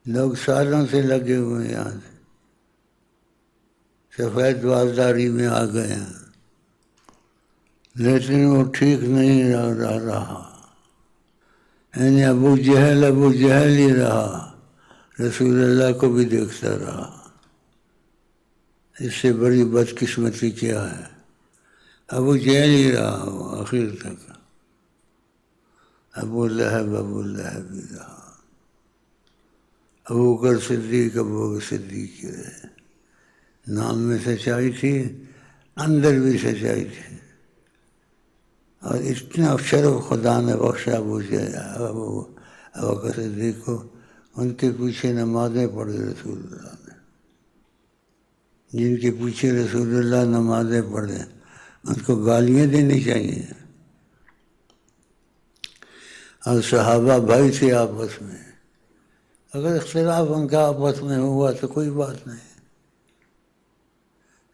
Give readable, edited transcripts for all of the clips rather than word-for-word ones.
لوگ سالوں سے لگے ہوئے ہیں، یہاں سے سفید بازداری میں آ گئے ہیں، لیکن وہ ٹھیک نہیں رہا، یعنی ابو جہل ہی رہا، رسول اللہ کو بھی دیکھتا رہا۔ اس سے بڑی بدقسمتی کیا ہے؟ ابو جہل ہی رہا وہ آخر تک، ابو لہب ہی رہا، ابو بکر صدیق ہی رہے۔ نام میں سچائی تھی، اندر بھی سچائی تھی، اور اتنا شرف خدا نے بخشا ابو بکر صدیق کو، ان کے پیچھے نمازیں پڑھی رسول اللہ نے۔ جن کے پیچھے رسول اللہ نمازیں پڑھے ان کو گالیاں دینی چاہیے۔ اور صحابہ بھائی تھے آپس میں، اگر اختلاف ان کا آپس میں ہوا تو کوئی بات نہیں،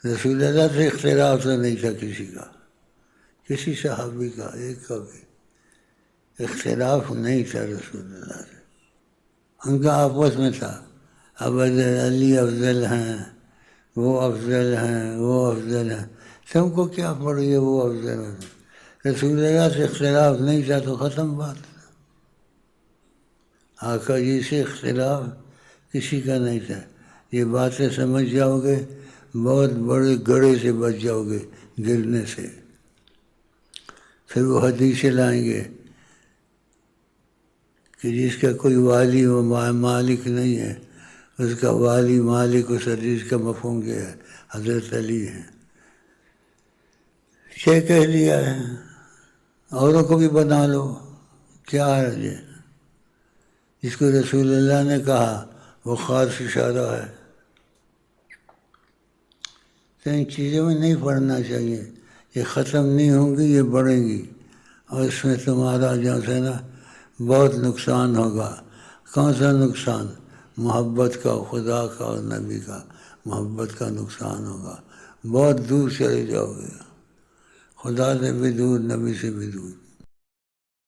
رسول اللہ سے اختلاف تو نہیں تھا کسی کا، کسی صحابی کا ایک کا بھی اختلاف نہیں تھا رسول اللہ سے، ان کا آپس میں تھا۔ اب علی افضل ہیں، وہ افضل ہیں، وہ افضل ہیں، سب کو کیا پڑی ہے وہ افضل ہیں؟ رسول اللہ سے اختلاف نہیں تھا تو ختم بات۔ آقا جی سے اختلاف کسی کا نہیں تھا۔ یہ باتیں سمجھ جاؤ گے بہت بڑے گڑھے سے بچ جاؤ گے گرنے سے۔ پھر وہ حدیثیں لائیں گے کہ جس کا کوئی والی و مالک نہیں ہے، اس کا والی مالک، اس حدیث کا مفہوم کیا ہے؟ حضرت علی ہیں۔ یہ کہہ لیا ہے، اوروں کو بھی بنا لو، کیا ہے؟ جس کو رسول اللہ نے کہا وہ خاص اشارہ ہے۔ تو ان چیزوں میں نہیں پڑھنا چاہیے، یہ ختم نہیں ہوں گی، یہ بڑھیں گی، اور اس میں تمہارا جو ہے نا بہت نقصان ہوگا۔ کون سا نقصان؟ محبت کا، خدا کا اور نبی کا محبت کا نقصان ہوگا، بہت دور چلے جاؤ گے، خدا سے بھی دور، نبی سے بھی دور۔